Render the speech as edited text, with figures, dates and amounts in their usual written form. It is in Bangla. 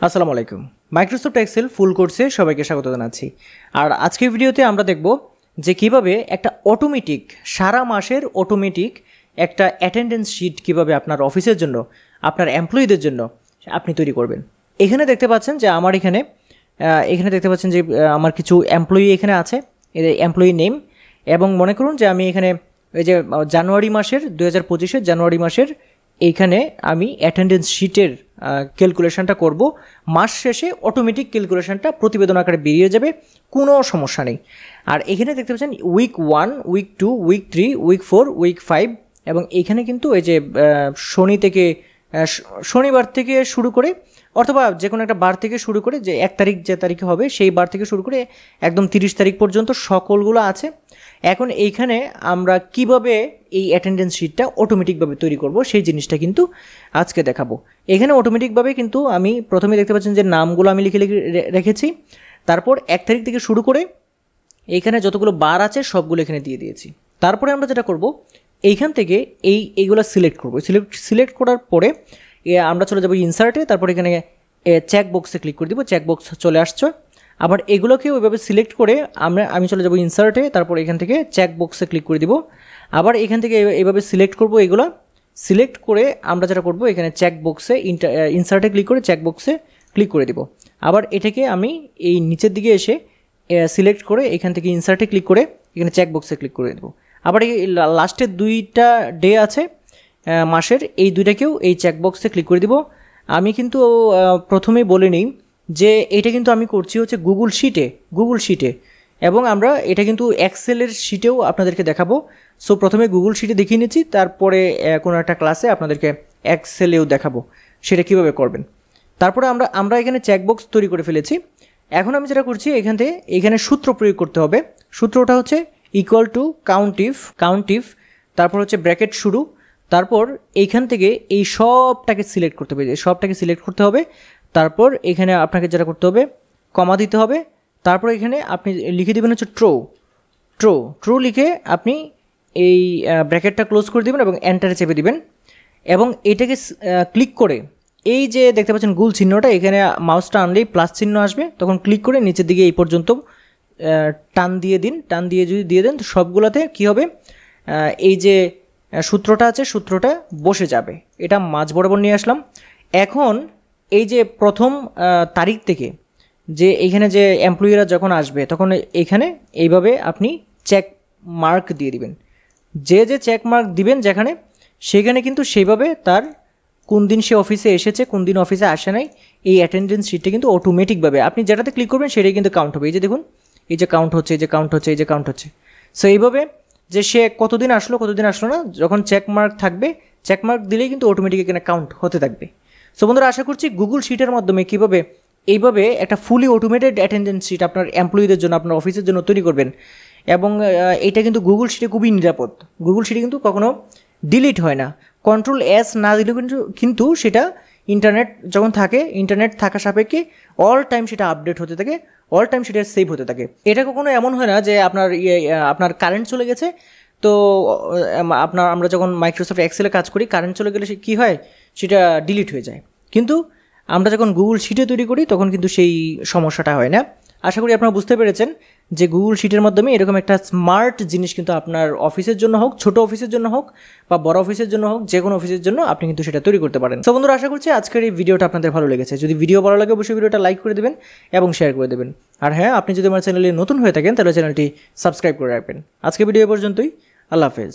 আসসালামু আলাইকুম। মাইক্রোসফট এক্সেল ফুল কোর্সে সবাইকে স্বাগত জানাচ্ছি। আর আজকের ভিডিওতে আমরা দেখব যে কিভাবে একটা অটোমেটিক সারা মাসের অটোমেটিক একটা অ্যাটেন্ডেন্স শিট কিভাবে আপনার অফিসের জন্য আপনার এমপ্লয়িদের জন্য আপনি তৈরি করবেন। এখানে দেখতে পাচ্ছেন যে আমার এখানে দেখতে পাচ্ছেন যে আমার কিছু এমপ্লয়ি এখানে আছে, এমপ্লয়ি নেম, এবং মনে করুন যে আমি এখানে এই যে জানুয়ারি মাসের 2025-এর জানুয়ারি মাসের এইখানে আমি অ্যাটেন্ডেন্স শিটের ক্যালকুলেশনটা করব। মাস শেষে অটোমেটিক ক্যালকুলেশনটা প্রতিবেদন আকারে বেরিয়ে যাবে, কোনো সমস্যা নেই। আর এখানে দেখতে পাচ্ছেন week 1, week 2, week 3, week 4, week 5, এবং এইখানে কিন্তু এই যে শনিবার থেকে শুরু করে অথবা যে কোনো একটা বার থেকে শুরু করে যে 1 তারিখ যে তারিখে হবে সেই বার থেকে শুরু করে একদম 30 তারিখ পর্যন্ত সকলগুলো আছে। এখন এইখানে আমরা কিভাবে এই অ্যাটেন্ডেন্স শিটটা অটোমেটিকভাবে তৈরি করব সেই জিনিসটা কিন্তু আজকে দেখাবো। এখানে অটোমেটিকভাবে কিন্তু আমি প্রথমে দেখতে পাচ্ছেন যে নামগুলো আমি লিখে রেখেছি, তারপর 1 তারিখ থেকে শুরু করে এইখানে যতগুলো বার আছে সবগুলো এখানে দিয়ে দিয়েছি। তারপরে আমরা যেটা করব এইখান থেকে এইগুলো সিলেক্ট করব। সিলেক্ট করার পরে আমরা চলে যাব ইনসার্টে, তারপর এখানে চেক বক্সে ক্লিক করে দিব, চেক বক্স চলে আসছে। আবার এগুলোকে ওইভাবে সিলেক্ট করে আমি চলে যাব ইনসার্টে, তারপর এখান থেকে চেক বক্সে ক্লিক করে দিব। আবার এখান থেকে এইভাবে সিলেক্ট করব, এগুলো সিলেক্ট করে আমরা যেটা করব এখানে চেক বক্সে ইনসার্টে ক্লিক করে চেক বক্সে ক্লিক করে দিব। আবার এটাকে আমি এই নিচের দিকে এসে সিলেক্ট করে এখান থেকে ইনসার্টে ক্লিক করে এখানে চেক বক্সে ক্লিক করে দেবো। আবার এই লাস্টের 2টা ডে আছে মাসের, এই 2টাকেও এই চেক বক্সে ক্লিক করে দিব। আমি কিন্তু প্রথমেই বলে নিই যে এটা কিন্তু আমি করছি হচ্ছে গুগল শিটে, এবং আমরা এটা কিন্তু এক্সেলের শিটেও আপনাদেরকে দেখাবো। সো প্রথমে গুগল শিটে দেখিয়ে নিচ্ছি, তারপরে কোনো একটা ক্লাসে আপনাদেরকে এক্সেলেও দেখাবো সেটা কীভাবে করবেন। তারপরে আমরা এখানে চেকবক্স তৈরি করে ফেলেছি। এখন আমি যেটা করছি এখানে সূত্র প্রয়োগ করতে হবে। সূত্রটা হচ্ছে ইকুয়াল টু কাউন্ট ইফ, তারপর হচ্ছে ব্র্যাকেট শুরু, তারপর এইখান থেকে এই সবটাকে সিলেক্ট করতে হবে, তারপর এখানে আপনাকে যেটা করতে হবে কমা দিতে হবে, তারপর এখানে আপনি লিখে দেবেন হচ্ছে ট্রু লিখে আপনি এই ব্র্যাকেটটা ক্লোজ করে দেবেন এবং এন্টারে চেপে দিবেন। এবং এটাকে ক্লিক করে এই যে দেখতে পাচ্ছেন গোল চিহ্নটা, এখানে মাউসটা আনলেই প্লাস চিহ্ন আসবে, তখন ক্লিক করে নিচের দিকে এই পর্যন্ত টান দিয়ে যদি দিয়ে দেন তো সবগুলোতে কী হবে, এই যে সূত্রটা আছে সূত্রটা বসে যাবে। এটা মাঝ বরাবর নিয়ে আসলাম। এখন এই যে প্রথম তারিখ থেকে যে এইখানে যে এমপ্লয়িরা যখন আসবে তখন এইখানে এইভাবে আপনি চেক মার্ক দিয়ে দিবেন। যে চেক মার্ক দিবেন যেখানে, সেখানে কিন্তু সেইভাবে তার কোন দিন সে অফিসে এসেছে, কোন দিন অফিসে আসে নাই, এই অ্যাটেন্ডেন্স শিটটা কিন্তু অটোমেটিকভাবে আপনি যেটাতে ক্লিক করবেন সেটাই কিন্তু কাউন্ট হবে। এই যে দেখুন, এই যে কাউন্ট হচ্ছে। সো এইভাবে যে সে কতদিন আসলো না, যখন চেক মার্ক থাকবে, চেক মার্ক দিলেই কিন্তু অটোমেটিক এখানে কাউন্ট হতে থাকবে। সো বন্ধুরা, আশা করছি গুগল শিটের মাধ্যমে কীভাবে এইভাবে একটা ফুলি অটোমেটেড অ্যাটেন্ডেন্স শিট আপনার এমপ্লয়িদের জন্য আপনার অফিসের জন্য তৈরি করবেন। এবং এটা কিন্তু গুগল শিটে খুবই নিরাপদ। গুগল শিটে কিন্তু কখনো ডিলিট হয় না। Ctrl+S না দিলেও কিন্তু সেটা ইন্টারনেট থাকা সাপেক্ষে অল টাইম সেটা আপডেট হতে থাকে, অল টাইম সেটা সেভ হতে থাকে। এটা কখনো এমন হয় না যে আপনার কারেন্ট চলে গেছে, তো আমরা যখন মাইক্রোসফট এক্সেলে কাজ করি কারেন্ট চলে গেলে কী হয়, সেটা ডিলিট হয়ে যায়। কিন্তু আমরা যখন গুগল শিটে তৈরি করি তখন কিন্তু সেই সমস্যাটা হয় না। আশা করি আপনারা বুঝতে পেরেছেন যে গুগল শিটের মাধ্যমে এরকম একটা স্মার্ট জিনিস কিন্তু আপনার অফিসের জন্য হোক, ছোট অফিসের জন্য হোক বা বড় অফিসের জন্য হোক, যে কোনো অফিসের জন্য আপনি কিন্তু সেটা তৈরি করতে পারেন। তো বন্ধুরা, আশা করছি আজকের এই ভিডিওটা আপনাদের ভালো লেগেছে। যদি ভিডিও ভালো লাগে অবশ্যই ভিডিওটা লাইক করে দেবেন এবং শেয়ার করে দেবেন। আর হ্যাঁ, আপনি যদি আমার চ্যানেলে নতুন হয়ে থাকেন তাহলে চ্যানেলটি সাবস্ক্রাইব করে রাখবেন। আজকের ভিডিও পর্যন্তই। আল্লাহ হাফেজ।